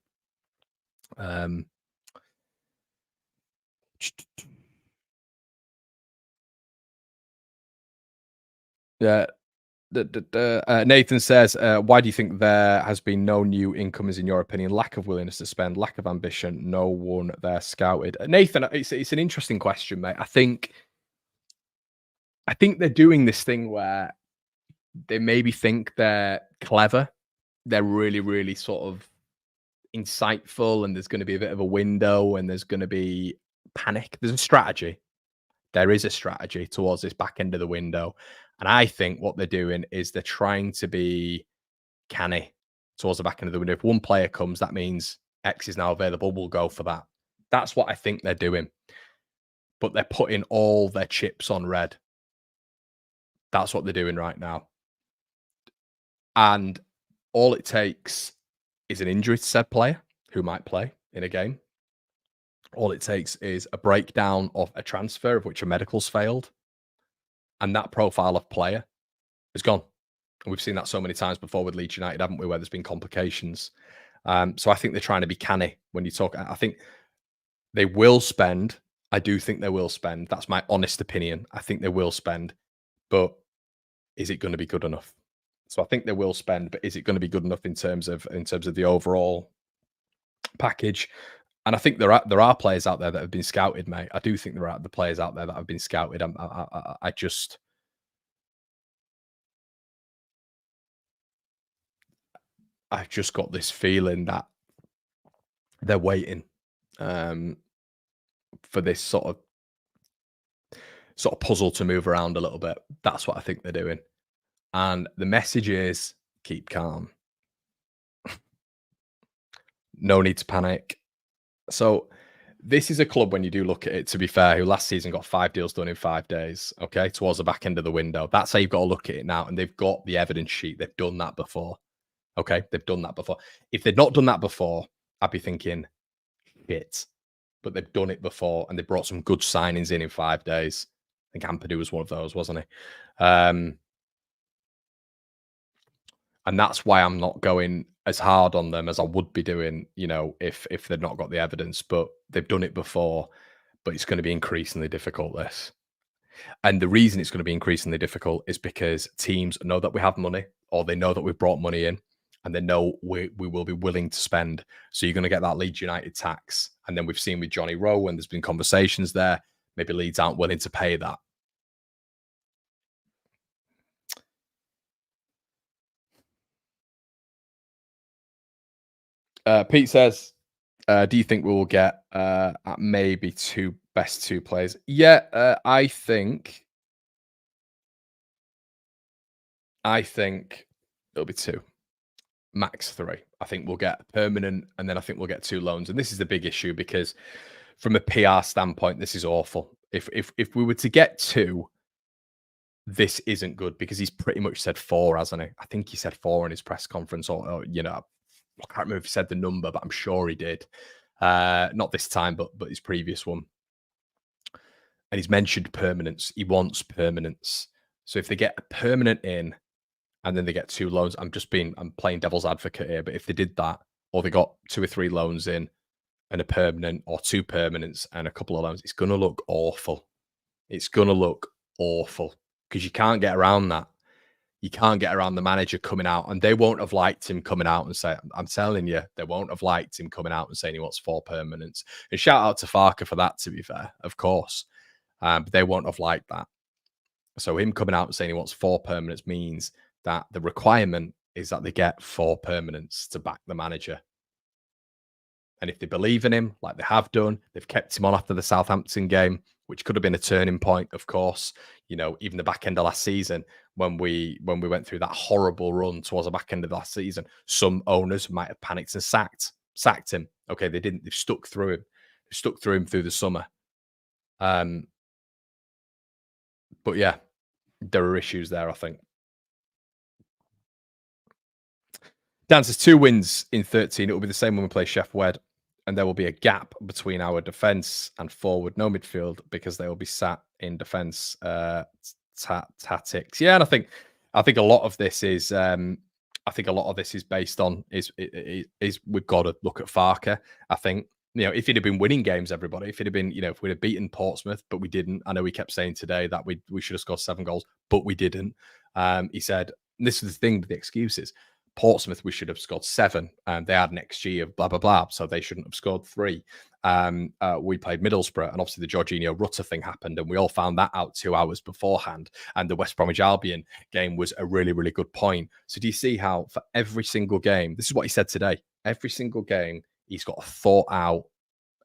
Yeah. Nathan says, why do you think there has been no new incomers in your opinion? Lack of willingness to spend, lack of ambition, no one there scouted. Nathan, it's an interesting question, mate. I think they're doing this thing where they maybe think they're clever. They're really, really sort of insightful, and there's going to be a bit of a window, and there's going to be panic. There's a strategy. There is a strategy towards this back end of the window. And I think what they're doing is they're trying to be canny towards the back end of the window. If one player comes, that means X is now available. We'll go for that. That's what I think they're doing. But they're putting all their chips on red. That's what they're doing right now. And all it takes is an injury to said player who might play in a game. All it takes is a breakdown of a transfer of which a medical's failed. And that profile of player is gone. And we've seen that so many times before with Leeds United, haven't we, where there's been complications. So I think they're trying to be canny when you talk. I think they will spend. I do think they will spend. That's my honest opinion. I think they will spend. But is it going to be good enough? So I think they will spend, but is it going to be good enough in terms of the overall package? And I think there are players out there that have been scouted, mate. I do think there are the players out there that have been scouted. I've just got this feeling that they're waiting for this sort of puzzle to move around a little bit. That's what I think they're doing. And the message is keep calm. No need to panic. So this is a club, when you do look at it, to be fair, who last season got 5 deals done in 5 days, okay, towards the back end of the window. That's how you've got to look at it now. And they've got the evidence sheet. They've done that before. Okay, they've done that before. If they'd not done that before, I'd be thinking, shit. But they've done it before, and they brought some good signings in 5 days. I think Ampadu was one of those, wasn't he? And that's why I'm not going as hard on them as I would be doing, you know, if they'd not got the evidence. But they've done it before, but it's going to be increasingly difficult, this. And the reason it's going to be increasingly difficult is because teams know that we have money, or they know that we've brought money in, and they know we will be willing to spend. So you're going to get that Leeds United tax. And then we've seen with Johnny Rowe, when there's been conversations there, maybe Leeds aren't willing to pay that. Pete says, do you think we will get maybe best two players? Yeah, I think it'll be 2, max 3. I think we'll get permanent, and then I think we'll get 2 loans. And this is the big issue, because from a PR standpoint, this is awful. If we were to get 2, this isn't good, because he's pretty much said 4, hasn't he? I think he said 4 in his press conference, or you know, I can't remember if he said the number, but I'm sure he did. Not this time, but his previous one. And he's mentioned permanence. He wants permanence. So if they get a permanent in, and then they get 2 loans, I'm playing devil's advocate here, but if they did that, or they got 2 or 3 loans in and a permanent, or 2 permanents and a couple of loans, it's going to look awful. It's going to look awful, because you can't get around that. You can't get around the manager coming out, and they won't have liked him coming out and saying, I'm telling you, they won't have liked him coming out and saying he wants 4 permanents. And shout out to Farke for that, to be fair, of course. But they won't have liked that. So him coming out and saying he wants 4 permanents means that the requirement is that they get 4 permanents to back the manager. And if they believe in him, like they have done, they've kept him on after the Southampton game, which could have been a turning point, of course. Even the back end of last season, when we went through that horrible run towards the back end of last season, some owners might have panicked and sacked him. Okay, they didn't. They've stuck through him. They stuck through him through the summer. But yeah, there are issues there, I think. Dan says 2 wins in 13. It will be the same when we play Sheff Wed, and there will be a gap between our defence and forward, no midfield, because they will be sat in defence tactics. Yeah, and I think a lot of this is based on is we've got to look at Farke. I think if he'd have been winning games, everybody, if he'd have been if we'd have beaten Portsmouth, but we didn't. I know he kept saying today that we should have scored 7 goals, but we didn't. He said, and this is the thing with the excuses. Portsmouth, we should have scored 7, and they had an XG of blah blah blah, so they shouldn't have scored 3. We played Middlesbrough, and obviously the Jorginho Rutter thing happened, and we all found that out 2 hours beforehand. And the West Bromwich Albion game was a really, really good point. So do you see how for every single game, this is what he said today, every single game he's got a thought out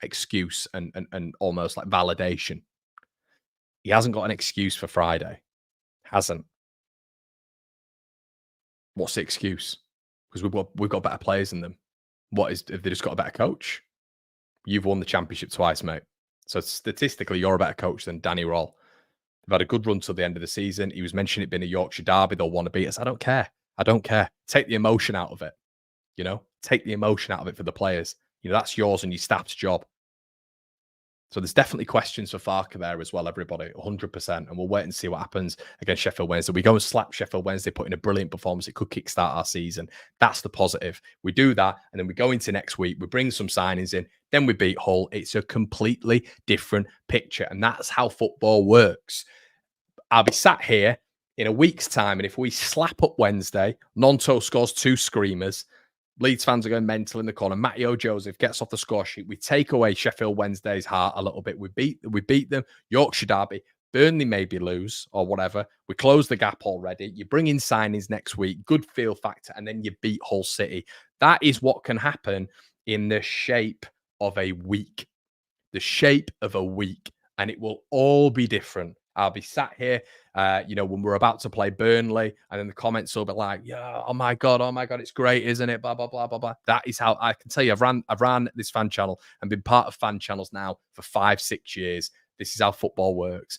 excuse and almost like validation. He hasn't got an excuse for Friday. Hasn't. What's the excuse? Because we've got better players than them. Have they just got a better coach? You've won the championship twice, mate. So statistically, you're a better coach than Danny Roll. They've had a good run till the end of the season. He was mentioning it being a Yorkshire derby. They'll want to beat us. I don't care. Take the emotion out of it. Take the emotion out of it for the players. That's yours and your staff's job. So there's definitely questions for Farke there as well, everybody, 100%. And we'll wait and see what happens against Sheffield Wednesday. We go and slap Sheffield Wednesday, put in a brilliant performance. It could kickstart our season. That's the positive. We do that, and then we go into next week. We bring some signings in. Then we beat Hull. It's a completely different picture, and that's how football works. I'll be sat here in a week's time, and if we slap up Wednesday, Nonto scores 2 screamers, Leeds fans are going mental in the corner. Matteo Joseph gets off the score sheet. We take away Sheffield Wednesday's heart a little bit. We beat them. Yorkshire derby. Burnley maybe lose or whatever. We close the gap already. You bring in signings next week. Good feel factor. And then you beat Hull City. That is what can happen in the shape of a week. The shape of a week. And it will all be different. I'll be sat here, when we're about to play Burnley, and then the comments will be like, "Yeah, oh my god, it's great, isn't it?" Blah blah blah blah blah. That is how I can tell you. I've ran this fan channel and been part of fan channels now for 5-6 years. This is how football works.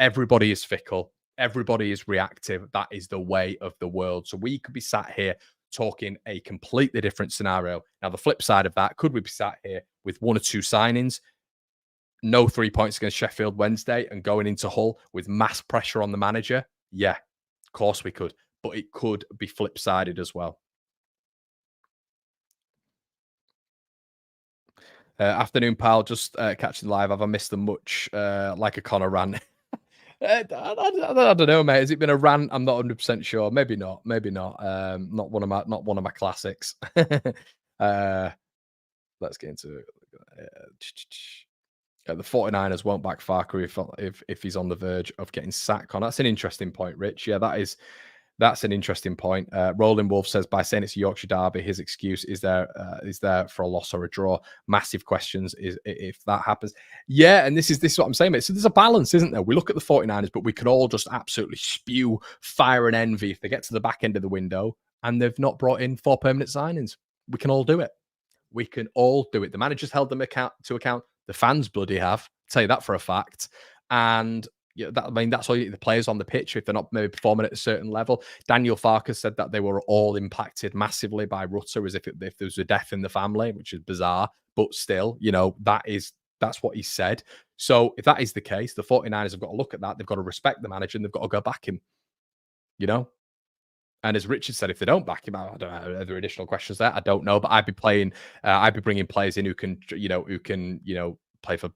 Everybody is fickle. Everybody is reactive. That is the way of the world. So we could be sat here talking a completely different scenario. Now, the flip side of that, could we be sat here with 1 or 2 signings? No 3 points against Sheffield Wednesday and going into Hull with mass pressure on the manager? Yeah, of course we could. But it could be flip-sided as well. Afternoon, pal. Just catching live. Have I missed them much? Like a Connor rant. I don't know, mate. Has it been a rant? I'm not 100% sure. Maybe not. Not one of my classics. Let's get into it. The 49ers won't back Farke if he's on the verge of getting sacked. On that's an interesting point, Rich. Yeah, that's an interesting point. Rolling Wolf says, by saying it's a Yorkshire derby, his excuse is there for a loss or a draw. Massive questions if that happens. Yeah, and this is what I'm saying, mate. So there's a balance, isn't there? We look at the 49ers, but we could all just absolutely spew fire and envy if they get to the back end of the window and they've not brought in 4 permanent signings. We can all do it. We can all do it. The manager's held them to account. The fans bloody have. I'll tell you that for a fact. And that's all the players on the pitch if they're not maybe performing at a certain level. Daniel Farke said that they were all impacted massively by Rutter, as if there was a death in the family, which is bizarre. But still, that's what he said. So if that is the case, the 49ers have got to look at that. They've got to respect the manager and they've got to go back him. And as Richard said, if they don't back him out, I don't know. Are there additional questions there? I don't know. But I'd be bringing players in who can play for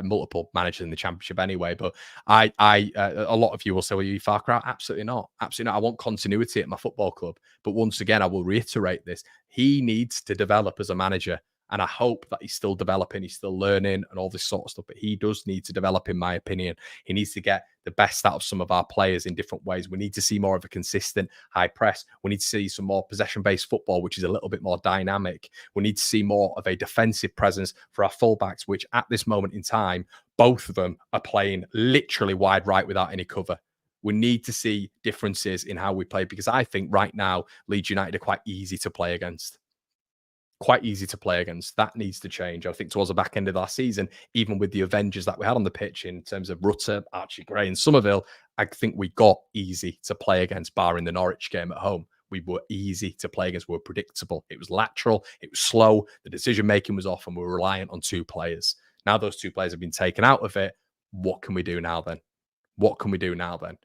multiple managers in the championship anyway. But a lot of you will say, "Well, you Farke out?" Absolutely not. Absolutely not. I want continuity at my football club. But once again, I will reiterate this: he needs to develop as a manager. And I hope that he's still developing, he's still learning and all this sort of stuff. But he does need to develop, in my opinion. He needs to get the best out of some of our players in different ways. We need to see more of a consistent high press. We need to see some more possession-based football, which is a little bit more dynamic. We need to see more of a defensive presence for our fullbacks, which at this moment in time, both of them are playing literally wide right without any cover. We need to see differences in how we play, because I think right now Leeds United are quite easy to play against. Quite easy to play against. That needs to change. I think towards the back end of last season, even with the Avengers that we had on the pitch in terms of Rutter, Archie Gray and Somerville, I think we got easy to play against, barring the Norwich game at home. We were easy to play against. We were predictable. It was lateral. It was slow. The decision-making was off, and we were reliant on two players. Now those two players have been taken out of it. What can we do now then? What can we do now then?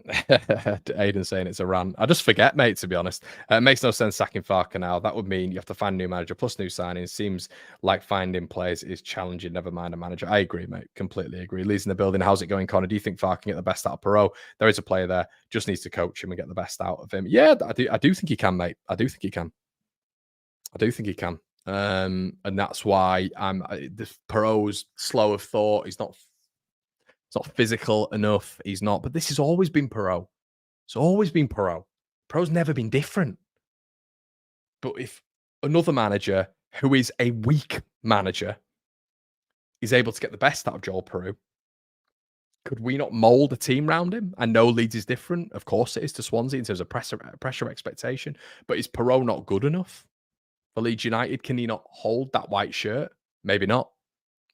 Aiden saying it's a rant. I just forget, mate, to be honest. It makes no sense sacking Farke now. That would mean you have to find a new manager plus new signings. Seems like finding players is challenging, never mind a manager. I agree, mate. Completely agree. Leeds in the building. How's it going, Connor? Do you think Farke can get the best out of Perot? There is a player there. Just needs to coach him and get the best out of him. Yeah, I do think he can, mate. I do think he can. I do think he can. And that's why this Perot's slow of thought. He's not physical enough. He's not. But this has always been Perot. It's always been Perot. Perot's never been different. But if another manager who is a weak manager is able to get the best out of Joel Perot, could we not mould a team around him? I know Leeds is different. Of course it is to Swansea in terms of pressure expectation. But is Perot not good enough for Leeds United? Can he not hold that white shirt? Maybe not.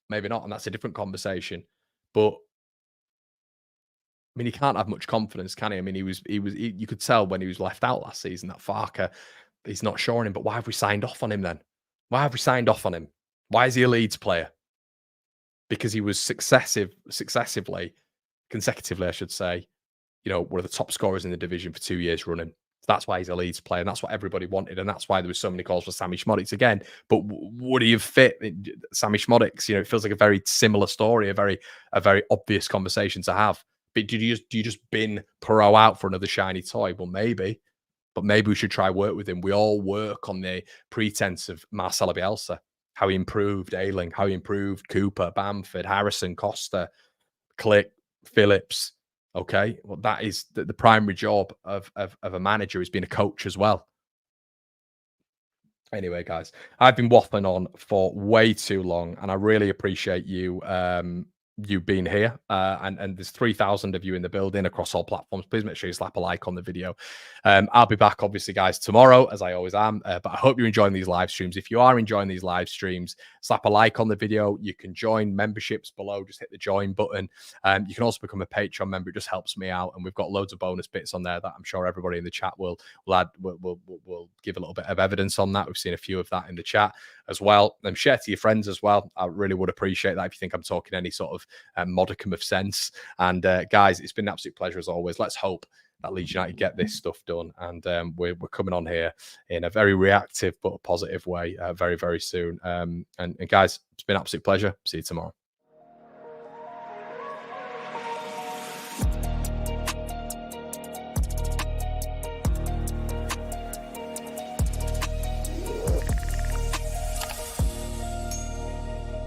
Maybe not. And that's a different conversation. But I mean, he can't have much confidence, can he? I mean, you could tell when he was left out last season that Farke, he's not sure on him. But why have we signed off on him then? Why have we signed off on him? Why is he a Leeds player? Because he was consecutively, I should say, one of the top scorers in the division for 2 years running. That's why he's a Leeds player, and that's what everybody wanted, and that's why there was so many calls for Sammy Schmodics again. But would he have fit Sammy Schmodics? It feels like a very similar story, a very obvious conversation to have. But do you just bin Perot out for another shiny toy? Well, maybe, but maybe we should try work with him. We all work on the pretense of Marcelo Bielsa, how he improved Ayling, how he improved Cooper, Bamford, Harrison, Costa, Click, Phillips. Okay, well, that is the primary job of a manager, is being a coach as well. Anyway, guys, I've been waffling on for way too long, and I really appreciate you being here. And there's 3,000 of you in the building across all platforms. Please make sure you slap a like on the video. I'll be back, obviously, guys, tomorrow, as I always am. But I hope you're enjoying these live streams. If you are enjoying these live streams, slap a like on the video. You can join memberships below. Just hit the join button. You can also become a Patreon member. It just helps me out. And we've got loads of bonus bits on there that I'm sure everybody in the chat will give a little bit of evidence on that. We've seen a few of that in the chat as well. And share to your friends as well. I really would appreciate that if you think I'm talking any sort of modicum of sense. And guys, it's been an absolute pleasure as always. Let's hope that Leeds United get this stuff done, and we're coming on here in a very reactive but positive way very, very soon. And guys, it's been an absolute pleasure. See you tomorrow.